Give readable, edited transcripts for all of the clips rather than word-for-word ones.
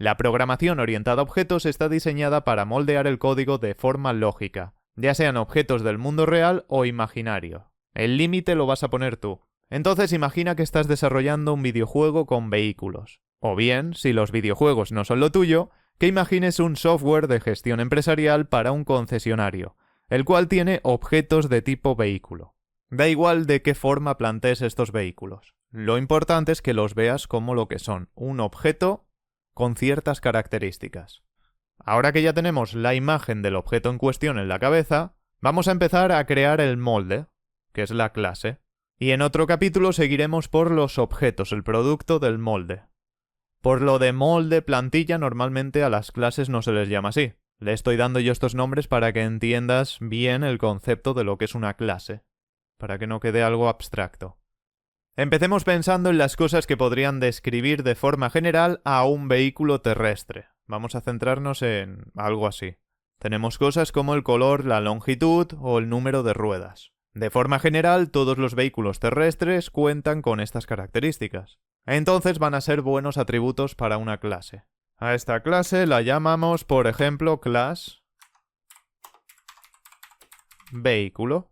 La programación orientada a objetos está diseñada para moldear el código de forma lógica, ya sean objetos del mundo real o imaginario. El límite lo vas a poner tú. Entonces imagina que estás desarrollando un videojuego con vehículos. O bien, si los videojuegos no son lo tuyo, que imagines un software de gestión empresarial para un concesionario, el cual tiene objetos de tipo vehículo. Da igual de qué forma plantees estos vehículos. Lo importante es que los veas como lo que son, un objeto con ciertas características. Ahora que ya tenemos la imagen del objeto en cuestión en la cabeza, vamos a empezar a crear el molde, que es la clase. Y en otro capítulo seguiremos por los objetos, el producto del molde. Por lo de molde, plantilla, normalmente a las clases no se les llama así. Le estoy dando yo estos nombres para que entiendas bien el concepto de lo que es una clase, para que no quede algo abstracto. Empecemos pensando en las cosas que podrían describir de forma general a un vehículo terrestre. Vamos a centrarnos en algo así. Tenemos cosas como el color, la longitud o el número de ruedas. De forma general, todos los vehículos terrestres cuentan con estas características. Entonces van a ser buenos atributos para una clase. A esta clase la llamamos, por ejemplo, class vehículo.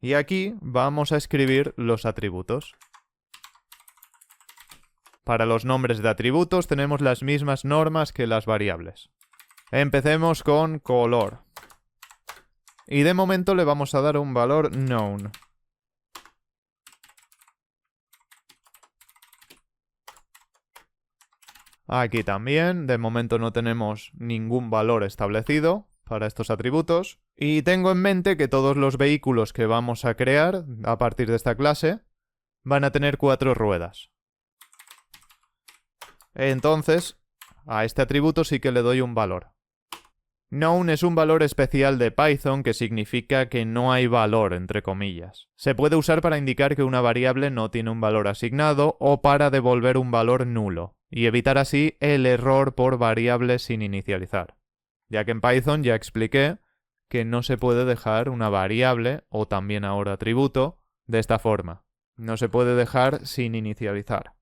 Y aquí vamos a escribir los atributos. Para los nombres de atributos tenemos las mismas normas que las variables. Empecemos con color. Y de momento le vamos a dar un valor known. Aquí también, de momento no tenemos ningún valor establecido para estos atributos. Y tengo en mente que todos los vehículos que vamos a crear a partir de esta clase van a tener 4 ruedas. Entonces, a este atributo sí que le doy un valor. Known es un valor especial de Python que significa que no hay valor, entre comillas. Se puede usar para indicar que una variable no tiene un valor asignado o para devolver un valor nulo, y evitar así el error por variable sin inicializar. Ya que en Python ya expliqué que no se puede dejar una variable, o también ahora atributo, de esta forma. No se puede dejar sin inicializar.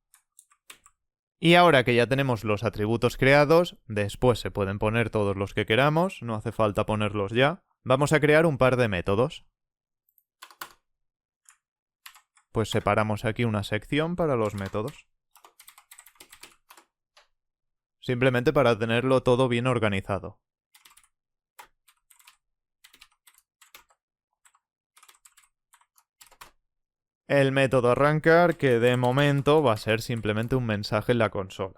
Y ahora que ya tenemos los atributos creados, después se pueden poner todos los que queramos, no hace falta ponerlos ya, vamos a crear un par de métodos. Pues separamos aquí una sección para los métodos. Simplemente para tenerlo todo bien organizado. El método arrancar, que de momento va a ser simplemente un mensaje en la consola.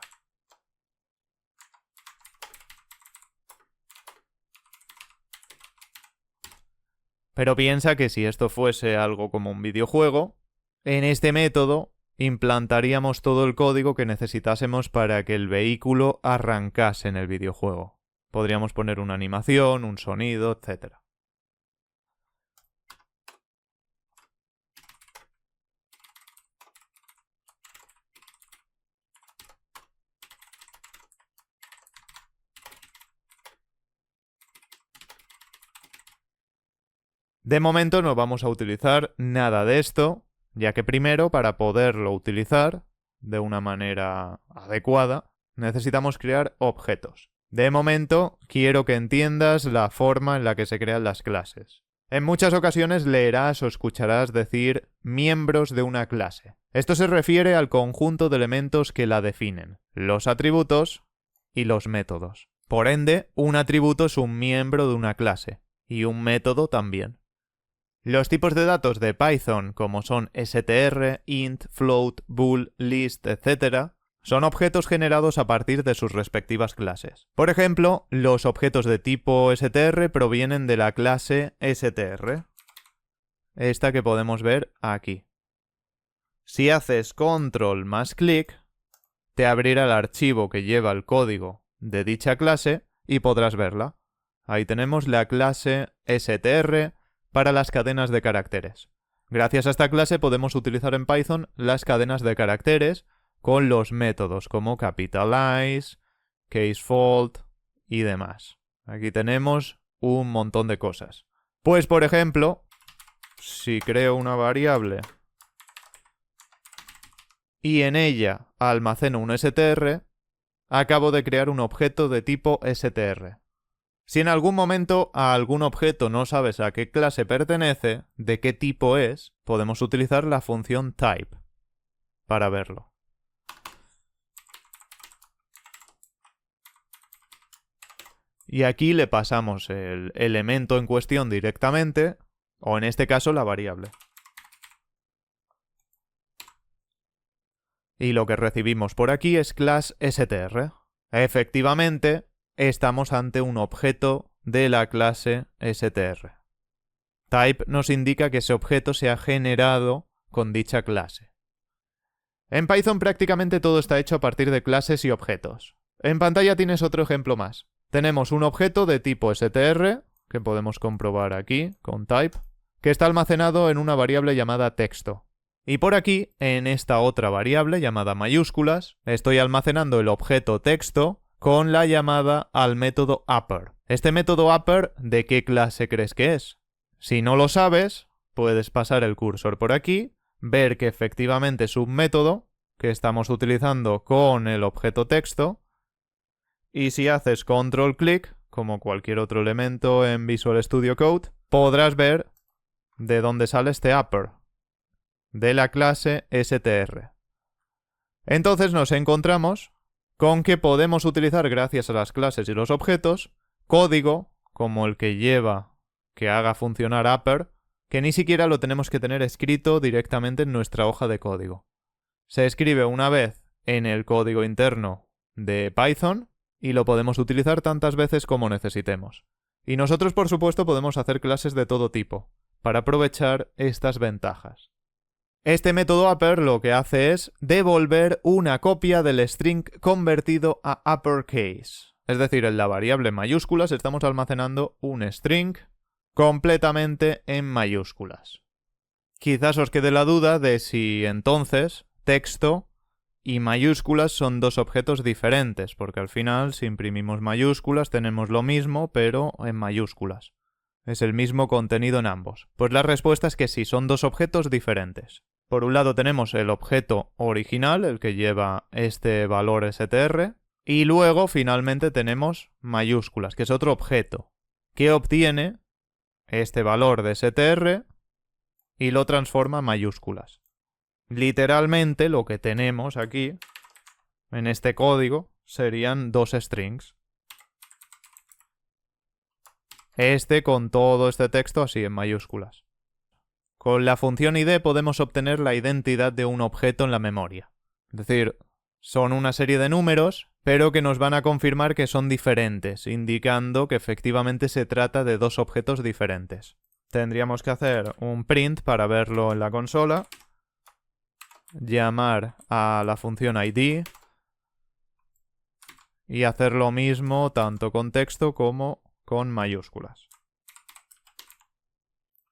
Pero piensa que si esto fuese algo como un videojuego, en este método implantaríamos todo el código que necesitásemos para que el vehículo arrancase en el videojuego. Podríamos poner una animación, un sonido, etc. De momento no vamos a utilizar nada de esto, ya que primero, para poderlo utilizar de una manera adecuada, necesitamos crear objetos. De momento, quiero que entiendas la forma en la que se crean las clases. En muchas ocasiones leerás o escucharás decir miembros de una clase. Esto se refiere al conjunto de elementos que la definen, los atributos y los métodos. Por ende, un atributo es un miembro de una clase, y un método también. Los tipos de datos de Python, como son str, int, float, bool, list, etc., son objetos generados a partir de sus respectivas clases. Por ejemplo, los objetos de tipo str provienen de la clase str, esta que podemos ver aquí. Si haces control más clic, te abrirá el archivo que lleva el código de dicha clase y podrás verla. Ahí tenemos la clase str para las cadenas de caracteres. Gracias a esta clase podemos utilizar en Python las cadenas de caracteres con los métodos como capitalize, caseFold y demás. Aquí tenemos un montón de cosas. Pues por ejemplo, si creo una variable y en ella almaceno un str, acabo de crear un objeto de tipo str. Si en algún momento a algún objeto no sabes a qué clase pertenece, de qué tipo es, podemos utilizar la función type para verlo. Y aquí le pasamos el elemento en cuestión directamente, o en este caso la variable. Y lo que recibimos por aquí es class str. Efectivamente, estamos ante un objeto de la clase str. Type nos indica que ese objeto se ha generado con dicha clase. En Python prácticamente todo está hecho a partir de clases y objetos. En pantalla tienes otro ejemplo más. Tenemos un objeto de tipo str, que podemos comprobar aquí con type, que está almacenado en una variable llamada texto. Y por aquí, en esta otra variable llamada mayúsculas, estoy almacenando el objeto texto con la llamada al método upper. Este método upper, ¿de qué clase crees que es? Si no lo sabes, puedes pasar el cursor por aquí, ver que efectivamente es un método que estamos utilizando con el objeto texto, y si haces control clic, como cualquier otro elemento en Visual Studio Code, podrás ver de dónde sale este upper, de la clase str. Entonces nos encontramos con que podemos utilizar, gracias a las clases y los objetos, código como el que lleva que haga funcionar upper, que ni siquiera lo tenemos que tener escrito directamente en nuestra hoja de código. Se escribe una vez en el código interno de Python y lo podemos utilizar tantas veces como necesitemos. Y nosotros, por supuesto, podemos hacer clases de todo tipo para aprovechar estas ventajas. Este método upper lo que hace es devolver una copia del string convertido a uppercase. Es decir, en la variable mayúsculas estamos almacenando un string completamente en mayúsculas. Quizás os quede la duda de si entonces texto y mayúsculas son dos objetos diferentes, porque al final si imprimimos mayúsculas tenemos lo mismo, pero en mayúsculas. Es el mismo contenido en ambos. Pues la respuesta es que sí, son dos objetos diferentes. Por un lado tenemos el objeto original, el que lleva este valor str, y luego finalmente tenemos mayúsculas, que es otro objeto, que obtiene este valor de str y lo transforma en mayúsculas. Literalmente lo que tenemos aquí, en este código, serían dos strings. Este con todo este texto así en mayúsculas. Con la función id podemos obtener la identidad de un objeto en la memoria. Es decir, son una serie de números, pero que nos van a confirmar que son diferentes, indicando que efectivamente se trata de dos objetos diferentes. Tendríamos que hacer un print para verlo en la consola, llamar a la función id y hacer lo mismo tanto con texto como con mayúsculas.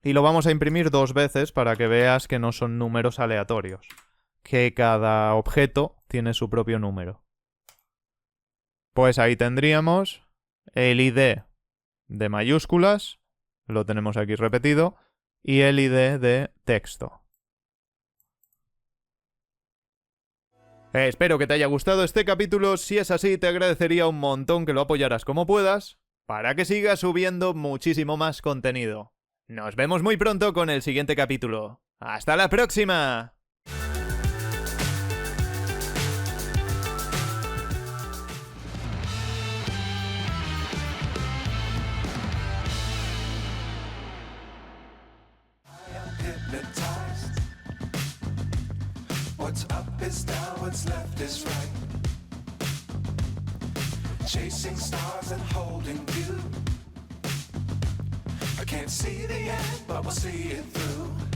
Y lo vamos a imprimir dos veces para que veas que no son números aleatorios, que cada objeto tiene su propio número. Pues ahí tendríamos el id de mayúsculas, lo tenemos aquí repetido, y el id de texto. Espero que te haya gustado este capítulo. Si es así, te agradecería un montón que lo apoyaras como puedas, para que siga subiendo muchísimo más contenido. Nos vemos muy pronto con el siguiente capítulo. ¡Hasta la próxima! What's up is down, what's left is right. Chasing stars and holding you. I can't see the end, but we'll see it through.